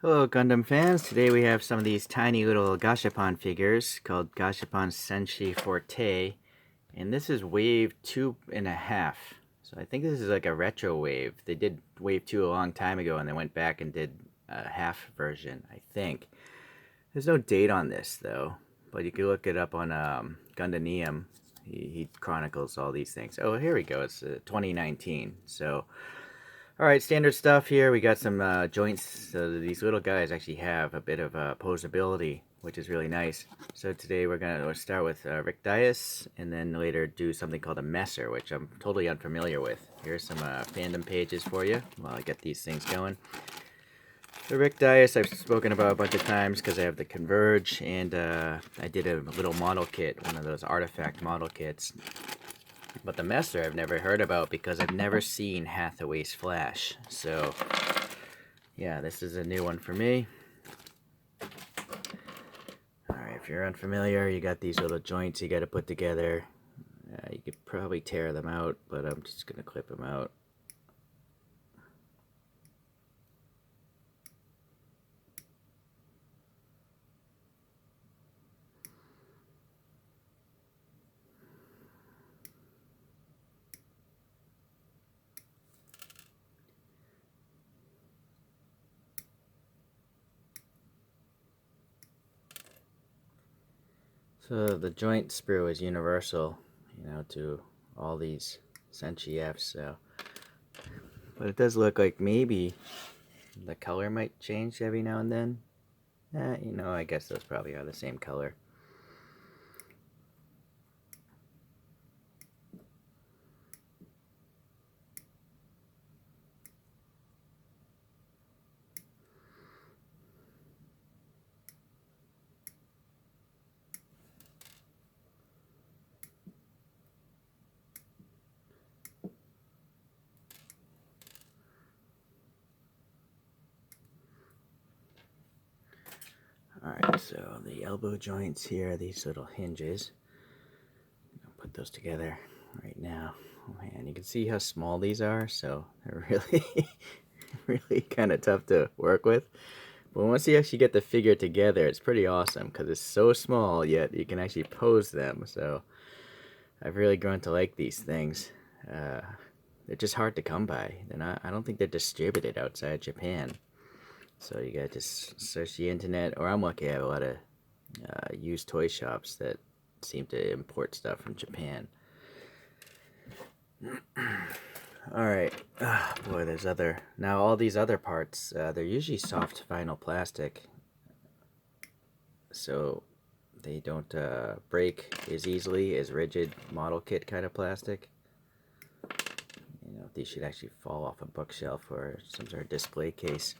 Hello Gundam fans, today we have some of these tiny little Gashapon figures called Gashapon Senshi Forte, and this is wave 2.5. So I think this is like a retro wave. They did wave 2 a long time ago and they went back and did a half version, I think. There's no date on this though, but you can look it up on Gundam. He chronicles all these things. Oh, here we go, it's 2019. So alright, standard stuff here. We got some joints. So these little guys actually have a bit of posability, which is really nice. So today we're going to start with Rick Dias, and then later do something called a messer, which I'm totally unfamiliar with. Here's some fandom pages for you while I get these things going. The Rick Dias I've spoken about a bunch of times because I have the Converge, and I did a little model kit, one of those artifact model kits. But the Messer I've never heard about because I've never seen Hathaway's Flash. So, yeah, this is a new one for me. Alright, if you're unfamiliar, you got these little joints you got to put together. You could probably tear them out, but I'm just going to clip them out. So the joint sprue is universal, you know, to all these Senshi Fs, so. But it does look like maybe the color might change every now and then. You know, I guess those probably are the same color. Alright, so the elbow joints here, these little hinges. I'll put those together right now. Oh man, you can see how small these are, so they're really kind of tough to work with. But once you actually get the figure together, it's pretty awesome because it's so small, yet you can actually pose them. So I've really grown to like these things. They're just hard to come by. I don't think they're distributed outside Japan. So you gotta just search the internet, or I'm lucky I have a lot of used toy shops that seem to import stuff from Japan. Alright, boy, there's other, now all these other parts, they're usually soft vinyl plastic, so they don't break as easily as rigid model kit kind of plastic. You know, these should actually fall off a bookshelf or some sort of display case.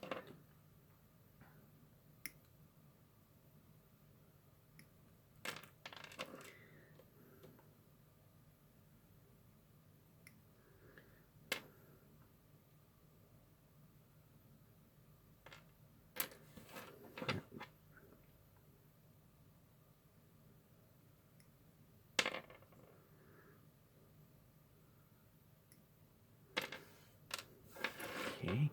Okay.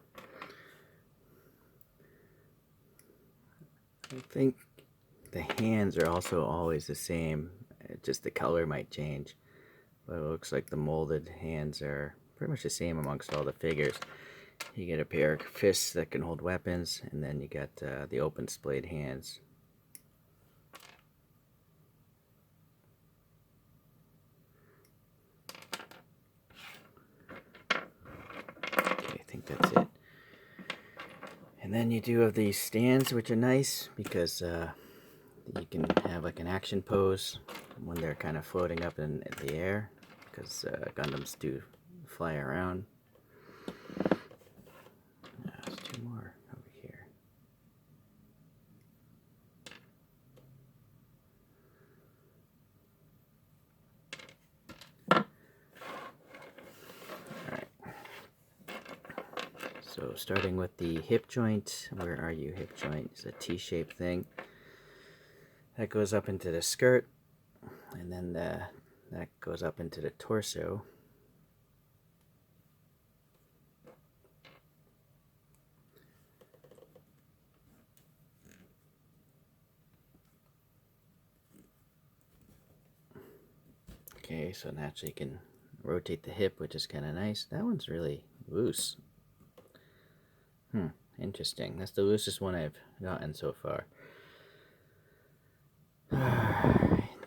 I think the hands are also always the same, just the color might change. But it looks like the molded hands are pretty much the same amongst all the figures. You get a pair of fists that can hold weapons, and then you got the open splayed hands. Okay, I think that's it. And then you do have these stands, which are nice because you can have like an action pose when they're kind of floating up in the air, because Gundams do fly around. There's two more over here. Alright. So starting with the hip joint, where are you, hip joint? It's a T-shaped thing. That goes up into the skirt, and then that goes up into the torso. Okay, so naturally you can rotate the hip, which is kind of nice. That one's really loose. Interesting. That's the loosest one I've gotten so far.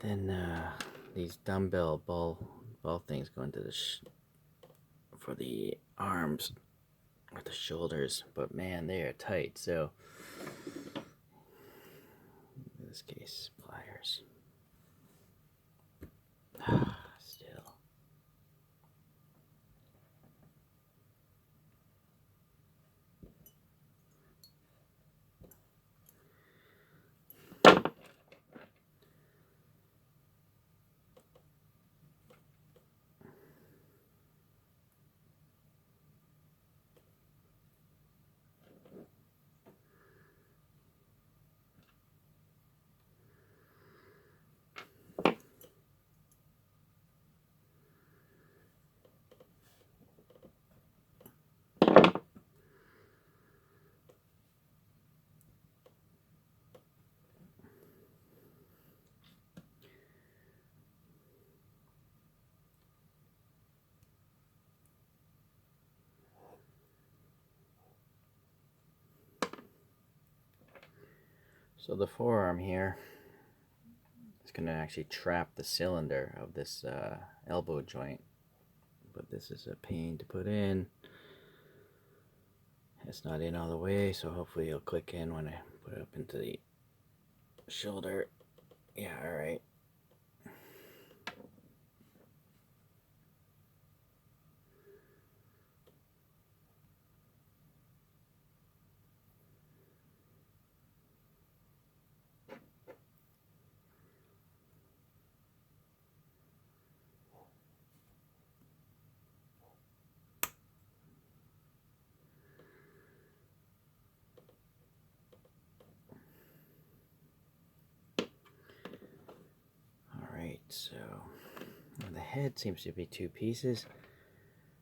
Then these dumbbell ball things go into the for the arms or the shoulders, but man, they are tight. So in this case, pliers. Still. So the forearm here is going to actually trap the cylinder of this elbow joint, but this is a pain to put in. It's not in all the way, so hopefully it'll click in when I put it up into the shoulder. Yeah, alright. Alright, so the head seems to be two pieces.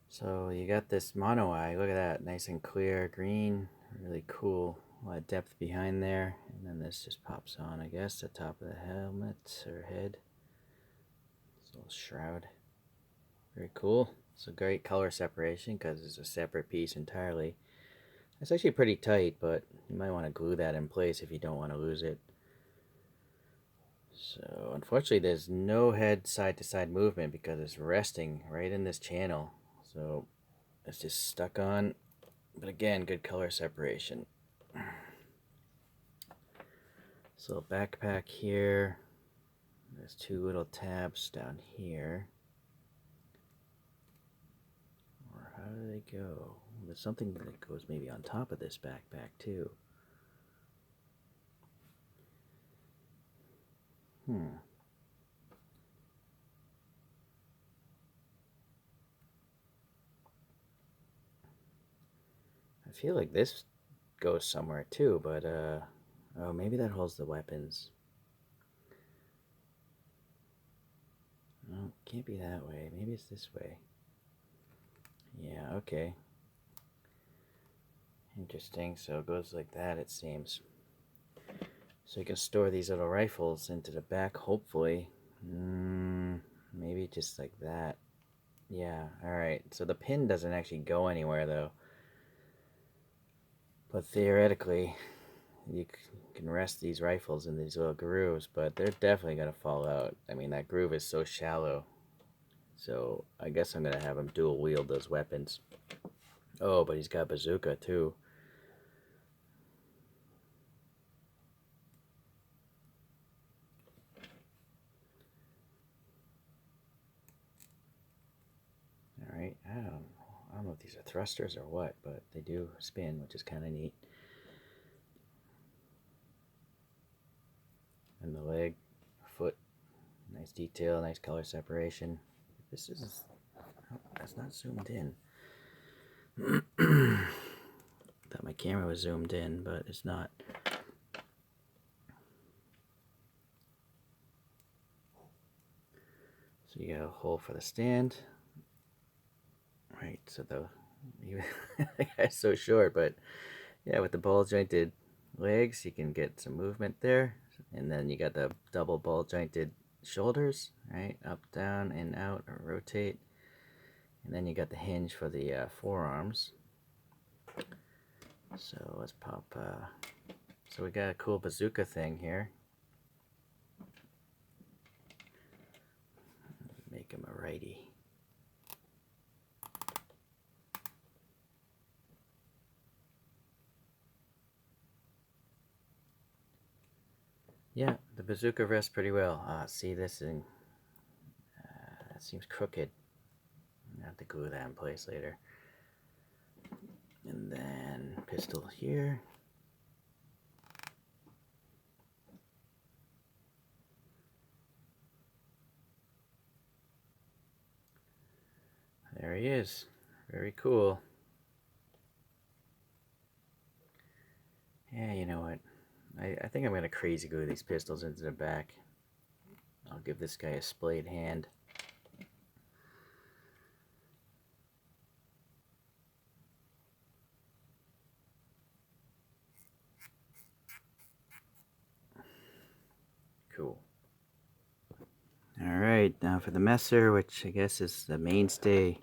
So you got this mono eye, look at that, nice and clear green, really cool. A lot of depth behind there, and then this just pops on, I guess, the top of the helmet or head. This little shroud. Very cool. It's a great color separation because it's a separate piece entirely. It's actually pretty tight, but you might want to glue that in place if you don't want to lose it. So unfortunately there's no head side to side movement because it's resting right in this channel. So it's just stuck on, but again, good color separation. So backpack here, there's two little tabs down here. Or how do they go? There's something that goes maybe on top of this backpack too. I feel like this goes somewhere too, but oh, maybe that holds the weapons. No, can't be that way. Maybe it's this way. Yeah, okay. Interesting. So it goes like that, it seems. So you can store these little rifles into the back, hopefully. Maybe just like that. Yeah, alright. So the pin doesn't actually go anywhere, though. But theoretically, you can rest these rifles in these little grooves, but they're definitely going to fall out. I mean, that groove is so shallow. So I guess I'm going to have him dual wield those weapons. Oh, but he's got bazooka, too. Alright, I don't know if these are thrusters or what, but they do spin, which is kind of neat. And the leg, foot, nice detail, nice color separation. This is, oh, that's not zoomed in. Thought my camera was zoomed in, but it's not. So you got a hole for the stand. Right, so the guy's so short, but yeah, with the ball jointed legs, you can get some movement there. And then you got the double ball jointed shoulders, right? Up, down, and out, or rotate. And then you got the hinge for the forearms. So let's pop. So we got a cool bazooka thing here. Make him a righty. Yeah, the bazooka rests pretty well. See this thing? That seems crooked. I have to glue that in place later. And then pistol here. There he is. Very cool. Yeah, you know what? I think I'm going to crazy glue these pistols into the back. I'll give this guy a splayed hand. Cool. Alright, now for the messer, which I guess is the mainstay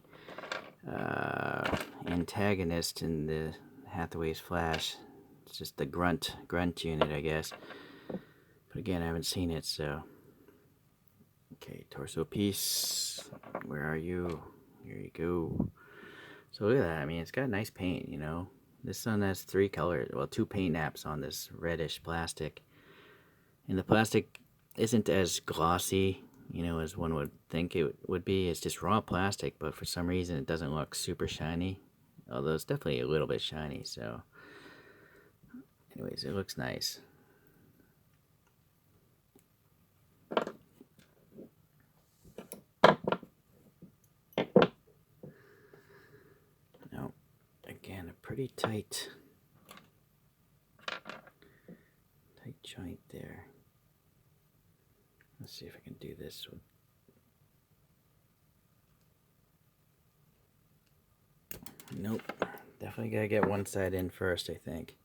antagonist in the Hathaway's Flash. It's just the grunt unit, I guess. But again, I haven't seen it, so... Okay, torso piece. Where are you? Here you go. So look at that. I mean, it's got nice paint, you know. This one has 3 colors. Well, 2 paint apps on this reddish plastic. And the plastic isn't as glossy, you know, as one would think it would be. It's just raw plastic, but for some reason it doesn't look super shiny. Although it's definitely a little bit shiny, so... Anyways, it looks nice. Now, again, a pretty tight joint there. Let's see if I can do this with... Nope. Definitely gotta get one side in first, I think.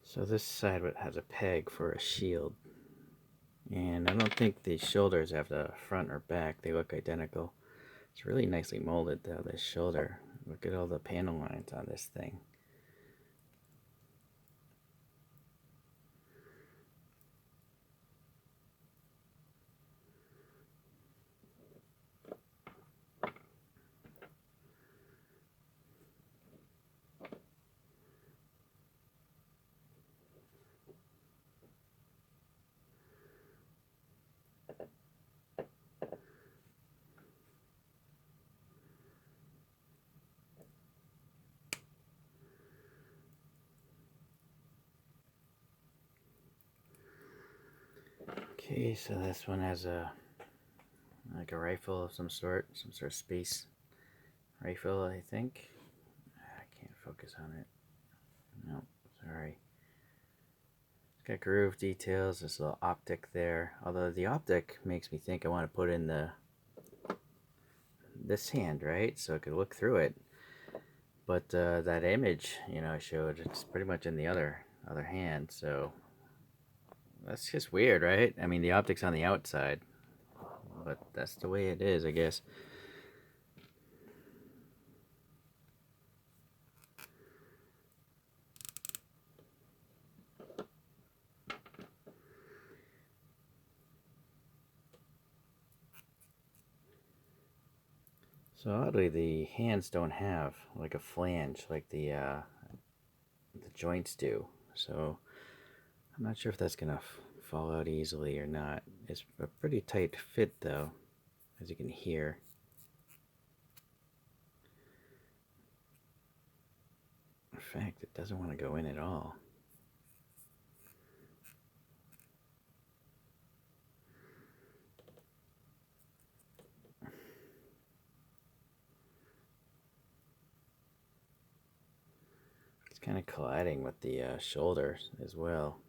So this side has a peg for a shield. And I don't think the shoulders have the front or back. They look identical. It's really nicely molded though, this shoulder. Look at all the panel lines on this thing. Okay, so this one has like a rifle of some sort of space rifle, I think. I can't focus on it. No, sorry. It's got groove details, this little optic there. Although the optic makes me think I want to put in this hand, right? So I could look through it. But that image, you know, I showed, it's pretty much in the other hand, so that's just weird, right? I mean, the optic's on the outside, but that's the way it is, I guess. So oddly, the hands don't have like a flange like the joints do. So I'm not sure if that's gonna fall out easily or not. It's a pretty tight fit though, as you can hear. In fact, it doesn't want to go in at all. kind of colliding with the shoulder as well.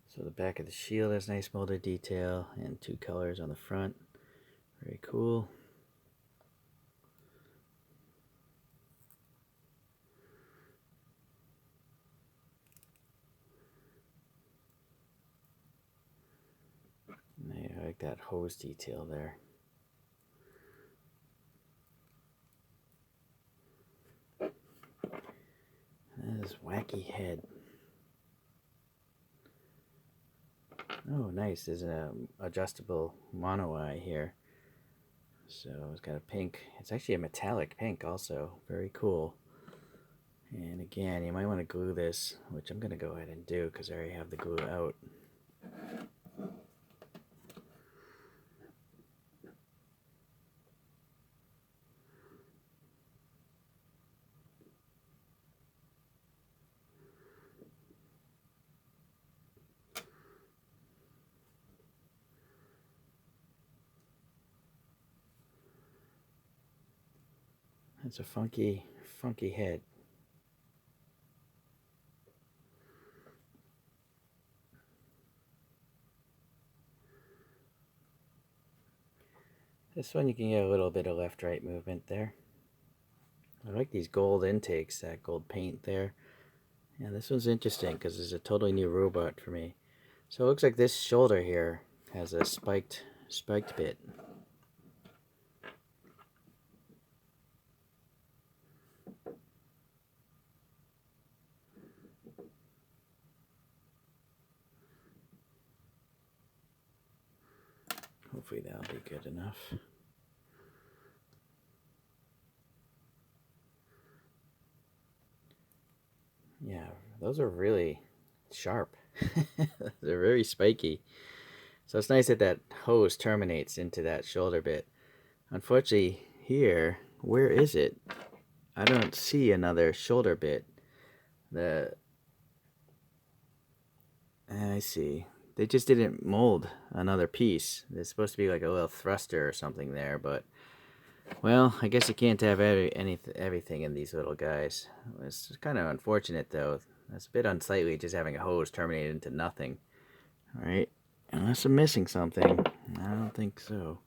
So the back of the shield has nice molded detail and 2 colors on the front. Very cool. I like that hose detail there. This wacky head. Oh, nice. There's an adjustable mono eye here. So it's got a pink. It's actually a metallic pink also. Very cool. And again, you might want to glue this, which I'm going to go ahead and do because I already have the glue out. It's a funky head. This one you can get a little bit of left-right movement there. I like these gold intakes, that gold paint there. Yeah, this one's interesting because it's a totally new robot for me. So it looks like this shoulder here has a spiked bit. Hopefully that'll be good enough. Yeah, those are really sharp. They're very spiky. So it's nice that that hose terminates into that shoulder bit. Unfortunately, here, where is it? I don't see another shoulder bit. I see. They just didn't mold another piece. There's supposed to be like a little thruster or something there, but well, I guess you can't have everything in these little guys. It's kind of unfortunate though. That's a bit unsightly just having a hose terminate into nothing. All right, unless I'm missing something. I don't think so.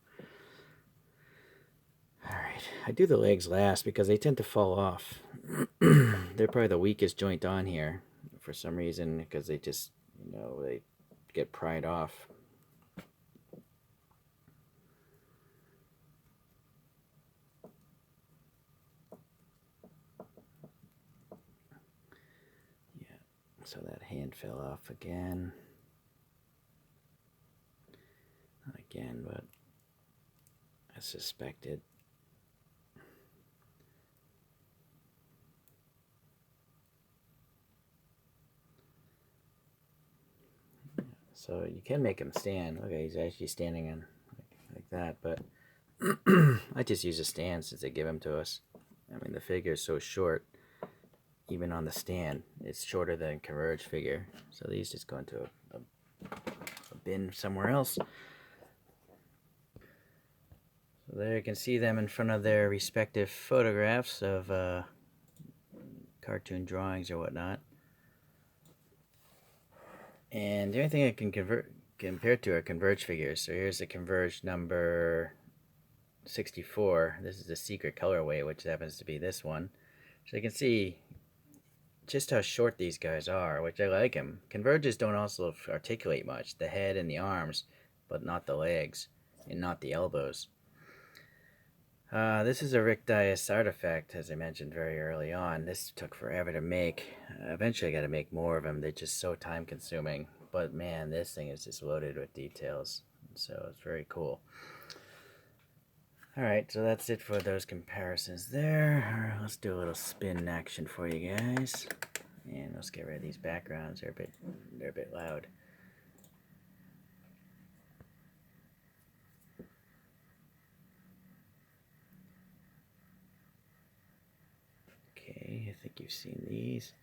All right, I do the legs last because they tend to fall off. They're probably the weakest joint on here for some reason because they just, they get pried off. Yeah, so that hand fell off again. Not again, but I suspected. So you can make him stand. Okay, he's actually standing on like that, but I just use a stand since they give him to us. I mean, the figure is so short, even on the stand, it's shorter than a Converge figure. So these just go into a bin somewhere else. So there you can see them in front of their respective photographs of cartoon drawings or whatnot. And the only thing I can compare to are Converge figures. So here's the Converge number 64. This is the secret colorway, which happens to be this one. So you can see just how short these guys are, which I like them. Converges don't also articulate much. The head and the arms, but not the legs and not the elbows. This is a Rick Dias artifact, as I mentioned very early on. This took forever to make. Eventually I got to make more of them. They're just so time consuming. But man, this thing is just loaded with details. So it's very cool. Alright, so that's it for those comparisons there. Let's do a little spin action for you guys. And let's get rid of these backgrounds. They're a bit loud. Okay, I think you've seen these.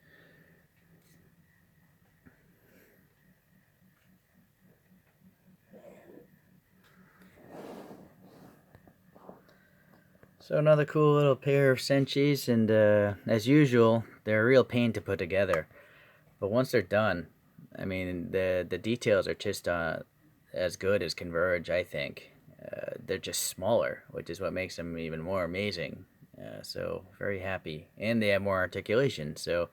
So another cool little pair of Senshis, and as usual, they're a real pain to put together. But once they're done, I mean, the details are just as good as Converge, I think. They're just smaller, which is what makes them even more amazing. So very happy, and they have more articulation. So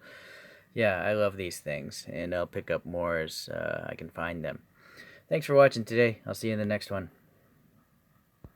yeah, I love these things, and I'll pick up more as I can find them. Thanks for watching today. I'll see you in the next one.